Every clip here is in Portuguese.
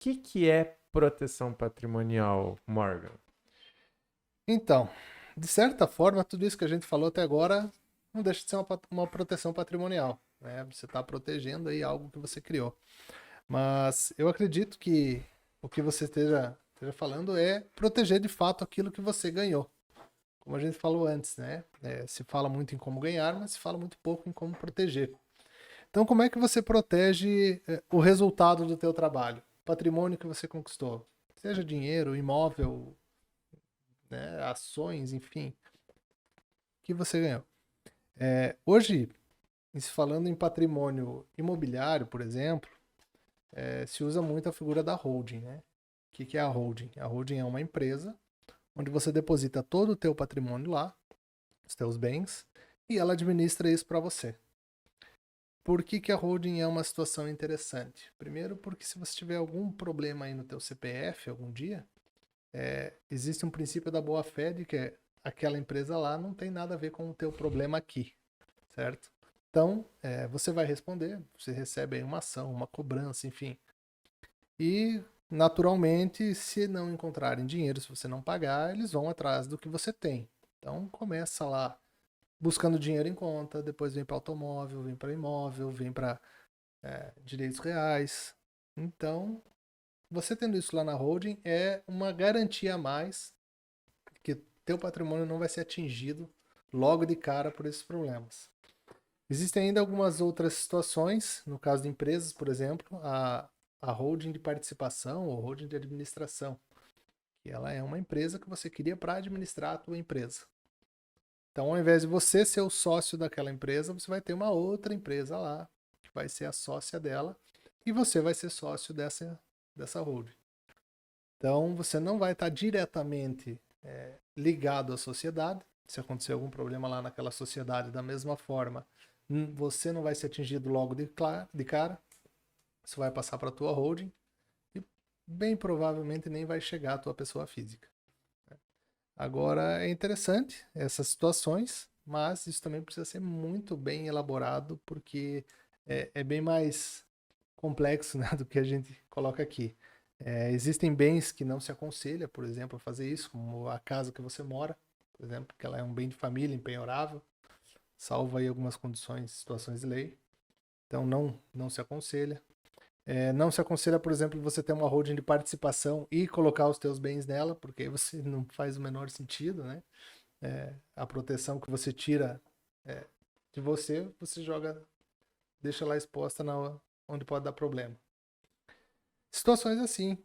que é proteção patrimonial, Morgan? Então, de certa forma, tudo isso que a gente falou até agora não deixa de ser uma proteção patrimonial, né? Você está protegendo aí algo que você criou. Mas eu acredito que o que você esteja falando é proteger de fato aquilo que você ganhou. Como a gente falou antes, né? Se fala muito em como ganhar, mas se fala muito pouco em como proteger. Então, como é que você protege o resultado do teu trabalho? Patrimônio que você conquistou. Seja dinheiro, imóvel, né, ações, enfim, que você ganhou. Hoje, se falando em patrimônio imobiliário, por exemplo, se usa muito a figura da holding, né? O que é a holding? A holding é uma empresa onde você deposita todo o teu patrimônio lá, os teus bens, e ela administra isso para você. Por que a holding é uma situação interessante? Primeiro, porque se você tiver algum problema aí no teu CPF algum dia, existe um princípio da boa-fé de que aquela empresa lá não tem nada a ver com o teu problema aqui, certo? Então, você vai responder, você recebe aí uma ação, uma cobrança, enfim. E, naturalmente, se não encontrarem dinheiro, se você não pagar, eles vão atrás do que você tem. Então, começa lá buscando dinheiro em conta, depois vem para automóvel, vem para imóvel, vem para direitos reais. Então, você tendo isso lá na holding é uma garantia a mais que teu patrimônio não vai ser atingido logo de cara por esses problemas. Existem ainda algumas outras situações, no caso de empresas, por exemplo, a holding de participação ou holding de administração, que ela é uma empresa que você cria para administrar a tua empresa. Então, ao invés de você ser o sócio daquela empresa, você vai ter uma outra empresa lá, que vai ser a sócia dela, e você vai ser sócio dessa holding. Então, você não vai estar diretamente ligado à sociedade. Se acontecer algum problema lá naquela sociedade, da mesma forma, você não vai ser atingido logo de cara. Isso vai passar para a tua holding e bem provavelmente nem vai chegar à tua pessoa física. Agora, é interessante essas situações, mas isso também precisa ser muito bem elaborado, porque é bem mais complexo, né, do que a gente coloca aqui. Existem bens que não se aconselha, por exemplo, a fazer isso, como a casa que você mora, por exemplo, que ela é um bem de família empenhorável, salvo aí algumas condições, situações de lei. Então não se aconselha. Não se aconselha, por exemplo, você ter uma holding de participação e colocar os teus bens nela, porque aí você não faz o menor sentido, né? A proteção que você tira de você, você joga, deixa lá exposta onde pode dar problema. Situações assim,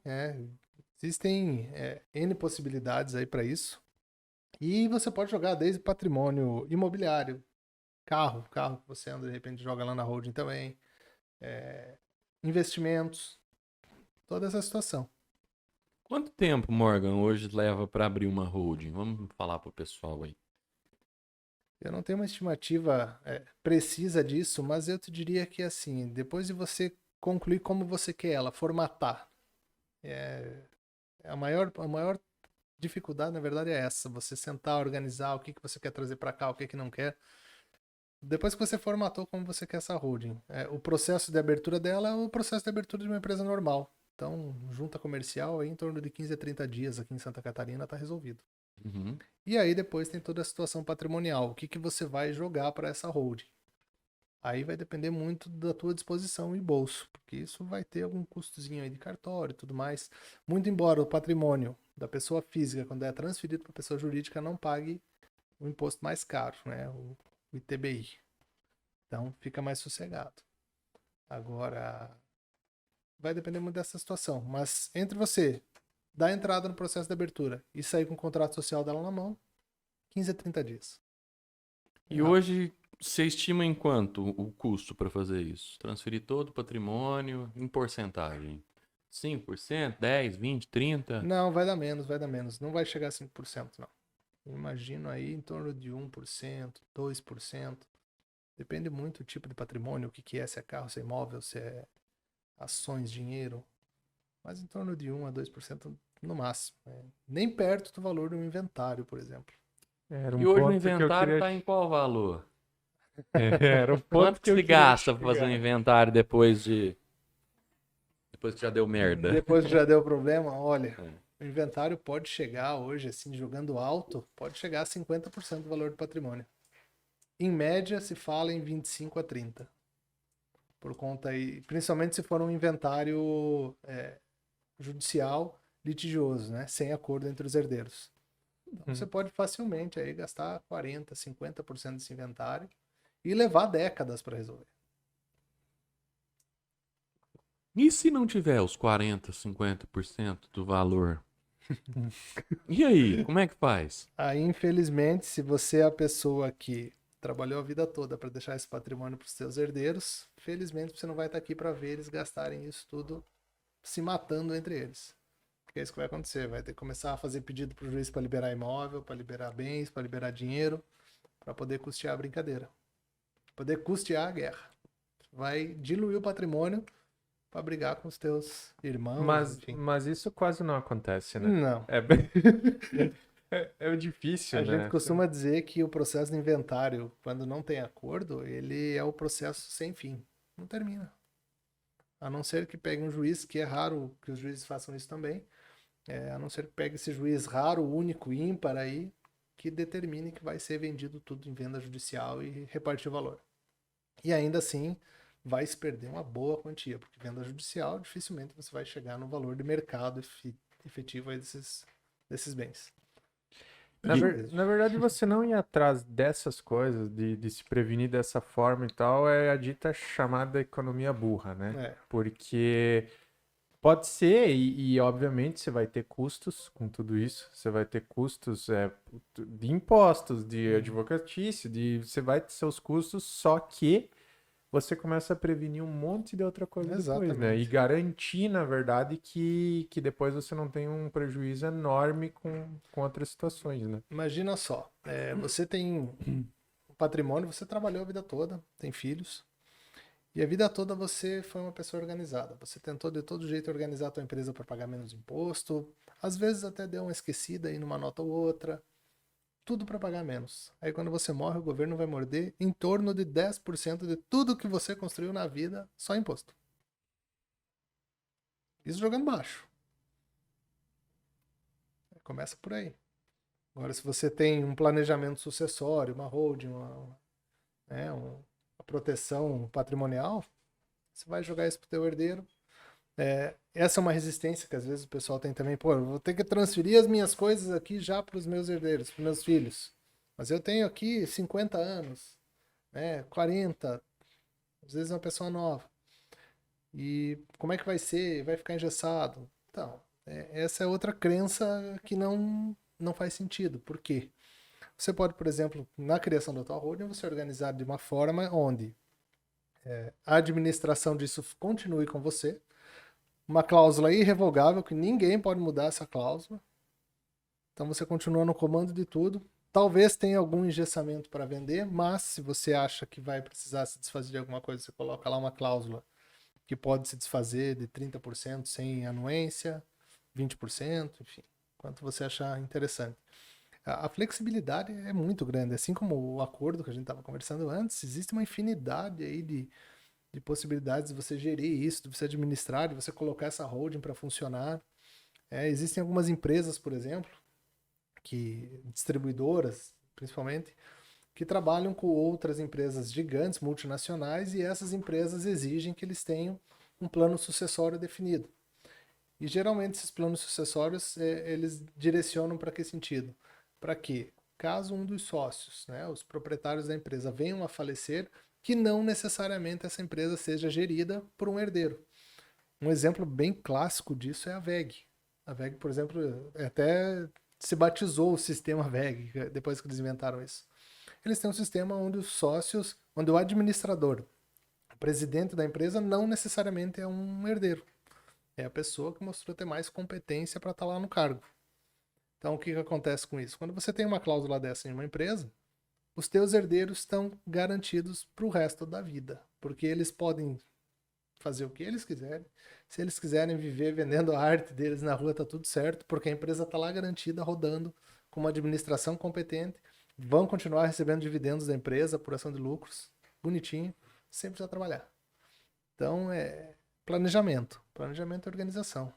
existem N possibilidades aí para isso. E você pode jogar desde patrimônio imobiliário, carro que você anda de repente joga lá na holding também, investimentos, toda essa situação. Quanto tempo, Morgan, hoje leva para abrir uma holding? Vamos falar pro pessoal aí. Eu não tenho uma estimativa precisa disso, mas eu te diria que assim, depois de você concluir como você quer ela, formatar, a maior dificuldade, na verdade, é essa. Você sentar, organizar o que você quer trazer para cá, o que não quer. Depois que você formatou como você quer essa holding, o processo de abertura dela é o processo de abertura de uma empresa normal. Então, junta comercial, aí, em torno de 15 a 30 dias aqui em Santa Catarina está resolvido. Uhum. E aí depois tem toda a situação patrimonial. O que você vai jogar para essa holding? Aí vai depender muito da tua disposição e bolso, porque isso vai ter algum custozinho aí de cartório e tudo mais. Muito embora o patrimônio da pessoa física, quando é transferido para a pessoa jurídica, não pague o imposto mais caro, né? O ITBI. Então fica mais sossegado. Agora, vai depender muito dessa situação. Mas entre você dar entrada no processo de abertura e sair com o contrato social dela na mão, 15 a 30 dias. E hoje você estima em quanto o custo para fazer isso? Transferir todo o patrimônio em porcentagem? 5%, 10, 20, 30? Não, vai dar menos, vai dar menos. Não vai chegar a 5%, não. Eu imagino aí em torno de 1%, 2%. Depende muito do tipo de patrimônio, o que é, se é carro, se é imóvel, se é ações, dinheiro. Mas em torno de 1 a 2% no máximo. Nem perto do valor de um inventário, por exemplo. Era E um hoje o ponto que eu inventário queria. tá em qual valor? Era um ponto Quanto que que eu se queria gasta para fazer um chegar. inventário depois de Depois que já deu merda. Depois que já deu problema, olha, É. o inventário pode chegar hoje, assim, jogando alto, pode chegar a 50% do valor do patrimônio. Em média, se fala em 25 a 30. Por conta aí, principalmente se for um inventário judicial litigioso, né? Sem acordo entre os herdeiros. Então, você pode facilmente aí gastar 40, 50% desse inventário e levar décadas para resolver. E se não tiver os 40, 50% do valor? E aí, como é que faz? Aí, infelizmente, se você é a pessoa que trabalhou a vida toda para deixar esse patrimônio para os seus herdeiros, felizmente você não vai estar aqui para ver eles gastarem isso tudo se matando entre eles. Porque é isso que vai acontecer. Vai ter que começar a fazer pedido para o juiz para liberar imóvel, para liberar bens, para liberar dinheiro, para poder custear a brincadeira. Poder custear a guerra. Vai diluir o patrimônio para brigar com os teus irmãos, enfim. Mas isso quase não acontece, né? Não. É bem... é difícil, A né? gente costuma dizer que o processo de inventário, quando não tem acordo, ele é o processo sem fim. Não termina. A não ser que pegue um juiz, que é raro que os juízes façam isso também, a não ser que pegue esse juiz raro, único, ímpar aí, que determine que vai ser vendido tudo em venda judicial e repartir o valor. E ainda assim, vai se perder uma boa quantia, porque venda judicial, dificilmente você vai chegar no valor de mercado efetivo aí desses bens. Na verdade, você não ir atrás dessas coisas, de se prevenir dessa forma e tal, é a dita chamada economia burra, né? É. Porque pode ser, e obviamente você vai ter custos com tudo isso, você vai ter custos de impostos, de advocatício, você vai ter seus custos, só que você começa a prevenir um monte de outra coisa depois, né? E Exatamente. garantir, na verdade, que depois você não tem um prejuízo enorme com outras situações, né? Imagina só, você tem um patrimônio, você trabalhou a vida toda, tem filhos, e a vida toda você foi uma pessoa organizada. Você tentou de todo jeito organizar a tua empresa para pagar menos imposto, às vezes até deu uma esquecida aí numa nota ou outra, tudo para pagar menos. Aí quando você morre, o governo vai morder em torno de 10% de tudo que você construiu na vida, só imposto. Isso jogando baixo. Começa por aí. Agora, se você tem um planejamento sucessório, uma holding, uma proteção patrimonial, você vai jogar isso pro teu herdeiro. Essa é uma resistência que às vezes o pessoal tem também. Pô, eu vou ter que transferir as minhas coisas aqui já para os meus herdeiros, para os meus filhos. Mas eu tenho aqui 50 anos, 40, às vezes é uma pessoa nova. E como é que vai ser? Vai ficar engessado? Então, essa é outra crença que não faz sentido. Por quê? Você pode, por exemplo, na criação da tua holding, você organizar de uma forma onde a administração disso continue com você, uma cláusula irrevogável, que ninguém pode mudar essa cláusula. Então você continua no comando de tudo. Talvez tenha algum engessamento para vender, mas se você acha que vai precisar se desfazer de alguma coisa, você coloca lá uma cláusula que pode se desfazer de 30% sem anuência, 20%, enfim, quanto você achar interessante. A flexibilidade é muito grande, assim como o acordo que a gente estava conversando antes, existe uma infinidade aí de possibilidades de você gerir isso, de você administrar, de você colocar essa holding para funcionar. Existem algumas empresas, por exemplo, distribuidoras, principalmente, que trabalham com outras empresas gigantes, multinacionais, e essas empresas exigem que eles tenham um plano sucessório definido. E geralmente esses planos sucessórios, eles direcionam para que sentido? Para que, caso um dos sócios, os proprietários da empresa, venham a falecer, que não necessariamente essa empresa seja gerida por um herdeiro. Um exemplo bem clássico disso é a WEG. A WEG, por exemplo, até se batizou o sistema WEG, depois que eles inventaram isso. Eles têm um sistema onde os sócios, onde o administrador, o presidente da empresa, não necessariamente é um herdeiro. É a pessoa que mostrou ter mais competência para estar lá no cargo. Então, o que acontece com isso? Quando você tem uma cláusula dessa em uma empresa, os teus herdeiros estão garantidos para o resto da vida, porque eles podem fazer o que eles quiserem. Se eles quiserem viver vendendo a arte deles na rua, tá tudo certo, porque a empresa está lá garantida, rodando, com uma administração competente, vão continuar recebendo dividendos da empresa, apuração de lucros, bonitinho, sem precisar trabalhar. Então, planejamento. Planejamento e organização.